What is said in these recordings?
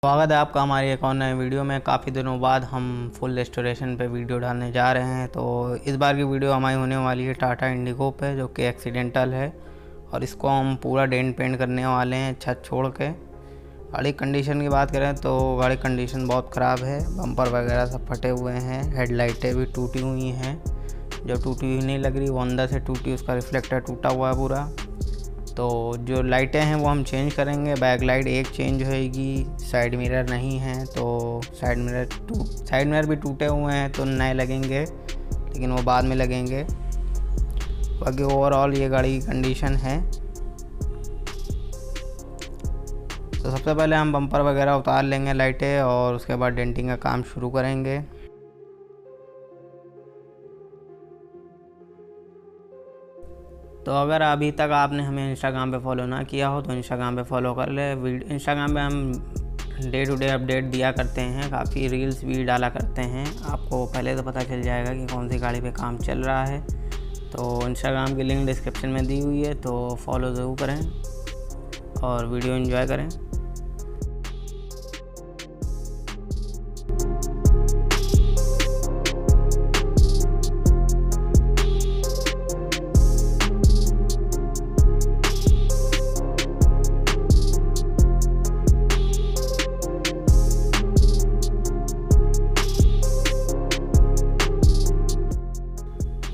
स्वागत है आपका हमारी एक और नए वीडियो में। काफ़ी दिनों बाद हम फुल रेस्टोरेशन पे वीडियो डालने जा रहे हैं। तो इस बार की वीडियो हमारी होने वाली है टाटा इंडिगो पे, जो कि एक्सीडेंटल है और इसको हम पूरा डेंट पेंट करने वाले हैं छत छोड़ के। गाड़ी कंडीशन की बात करें तो गाड़ी कंडीशन बहुत ख़राब है। बम्पर वगैरह सब फटे हुए हैं, हेडलाइटें भी टूटी हुई हैं। जो टूटी हुई नहीं लग रही, वो अंदर से टूटी, उसका रिफ्लेक्टर टूटा हुआ है पूरा। तो जो लाइटें हैं वो हम चेंज करेंगे। बैक लाइट एक चेंज होएगी, साइड मिरर नहीं है तो साइड मिरर भी टूटे हुए हैं तो नए लगेंगे, लेकिन वो बाद में लगेंगे। बाकी ओवरऑल ये गाड़ी की कंडीशन है। तो सबसे पहले हम बम्पर वगैरह उतार लेंगे, लाइटें, और उसके बाद डेंटिंग का काम शुरू करेंगे। तो अगर अभी तक आपने हमें इंस्टाग्राम पे फॉलो ना किया हो तो इंस्टाग्राम पे फॉलो कर ले। इंस्टाग्राम पे हम डे टू डे अपडेट दिया करते हैं, काफ़ी रील्स भी डाला करते हैं। आपको पहले तो पता चल जाएगा कि कौन सी गाड़ी पे काम चल रहा है। तो इंस्टाग्राम की लिंक डिस्क्रिप्शन में दी हुई है, तो फॉलो ज़रूर करें और वीडियो एंजॉय करें।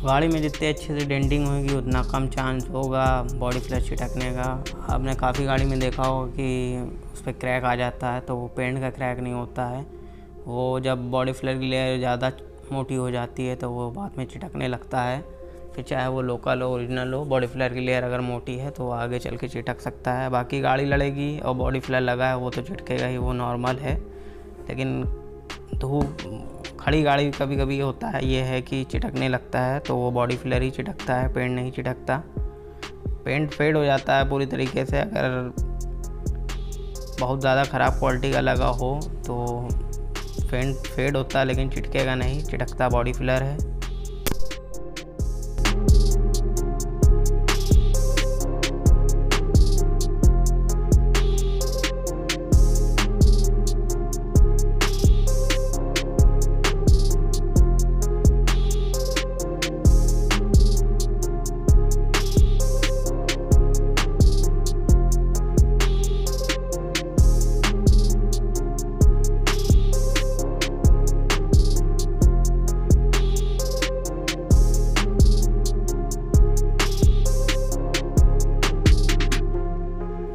गाड़ी में जितने अच्छे से डेंटिंग होगी उतना कम चांस होगा बॉडी फ्लैश छिटकने का। आपने काफ़ी गाड़ी में देखा होगा कि उस पर क्रैक आ जाता है, तो वो पेंट का क्रैक नहीं होता है। वो जब बॉडी फ्लैश की लेयर ज़्यादा मोटी हो जाती है तो वो बाद में चिटकने लगता है। फिर चाहे वो लोकल हो, ओरिजिनल हो, बॉडी फ्लैर की लेयर अगर मोटी है तो वो आगे चल के चिटक सकता है। बाकी गाड़ी लड़ेगी और बॉडी फ्लैर लगा है वो तो चिटकेगा ही, वो नॉर्मल है। लेकिन धूप खड़ी गाड़ी कभी कभी होता है ये है कि चिटकने लगता है, तो वो बॉडी फ्लेयर ही चिटकता है, पेंट नहीं चिटकता। पेंट फेड हो जाता है पूरी तरीके से। अगर बहुत ज़्यादा ख़राब क्वालिटी का लगा हो तो पेंट फेड होता है, लेकिन चिटकेगा नहीं, चिटकता बॉडी फ्लेयर है।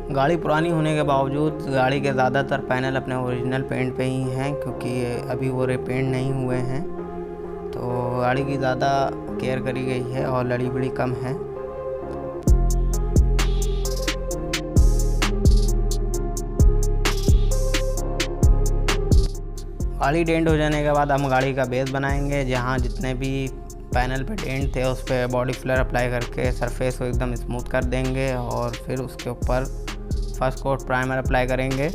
गाड़ी पुरानी होने के बावजूद गाड़ी के ज़्यादातर पैनल अपने ओरिजिनल पेंट पे ही हैं, क्योंकि अभी वो रिपेंट नहीं हुए हैं। तो गाड़ी की ज़्यादा केयर करी गई है और लड़ी बड़ी कम है। गाड़ी डेंट हो जाने के बाद हम गाड़ी का बेस बनाएंगे। जहाँ जितने भी पैनल पे डेंट थे उस पर बॉडी फ्लेयर अप्लाई करके सरफेस को एकदम स्मूथ कर देंगे और फिर उसके ऊपर फर्स्ट कोट प्राइमर अप्लाई करेंगे।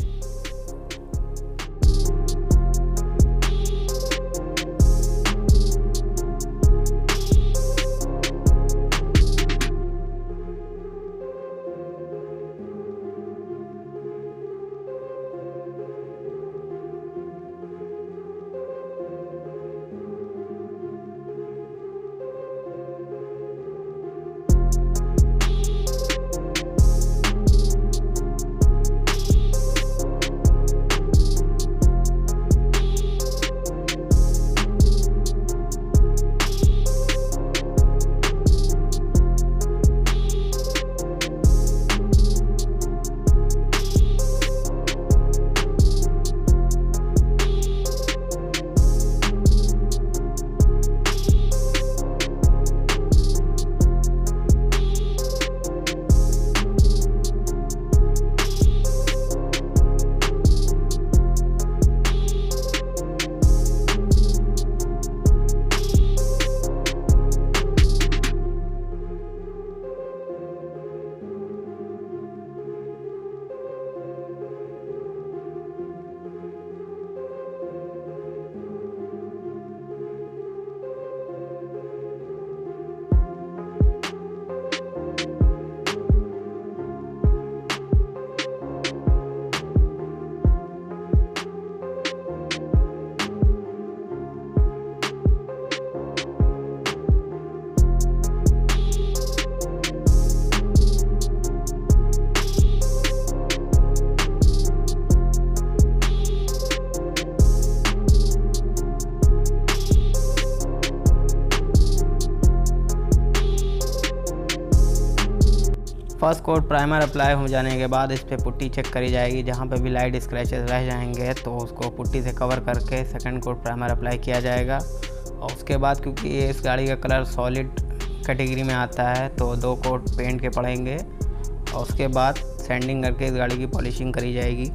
फर्स्ट कोट प्राइमर अप्लाई हो जाने के बाद इस पर पुट्टी चेक करी जाएगी। जहाँ पे भी लाइट स्क्रैचेस रह जाएंगे तो उसको पुट्टी से कवर करके सेकंड कोट प्राइमर अप्लाई किया जाएगा। और उसके बाद क्योंकि ये इस गाड़ी का कलर सॉलिड कैटेगरी में आता है तो 2 कोट पेंट के पड़ेंगे और उसके बाद सैंडिंग करके इस गाड़ी की पॉलिशिंग करी जाएगी।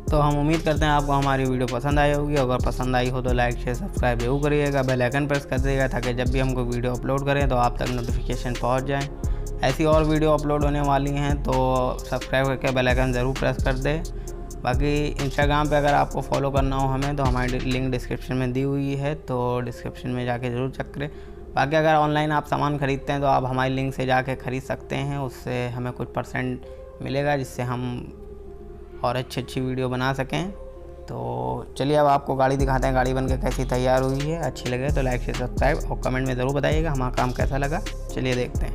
तो हम उम्मीद करते हैं आपको हमारी वीडियो पसंद आई होगी। अगर पसंद आई हो तो लाइक शेयर सब्सक्राइब जरूर करिएगा, बेल आइकन प्रेस कर दीजिएगा ताकि जब भी हमको वीडियो अपलोड करें तो आप तक नोटिफिकेशन पहुंच जाए। ऐसी और वीडियो अपलोड होने वाली हैं तो सब्सक्राइब करके बेल आइकन ज़रूर प्रेस कर दें। बाकी इंस्टाग्राम पे अगर आपको फॉलो करना हो हमें तो हमारी लिंक डिस्क्रिप्शन में दी हुई है, तो डिस्क्रिप्शन में जाके ज़रूर चेक करें। बाकी अगर ऑनलाइन आप सामान ख़रीदते हैं तो आप हमारी लिंक से जाके ख़रीद सकते हैं, उससे हमें कुछ % मिलेगा जिससे हम और अच्छी वीडियो बना सकें। तो चलिए अब आपको गाड़ी दिखाते हैं, गाड़ी बनकर कैसी तैयार हुई है। अच्छी लगे तो लाइक शेयर सब्सक्राइब और कमेंट में ज़रूर बताइएगा हमारा काम कैसा लगा। चलिए देखते हैं।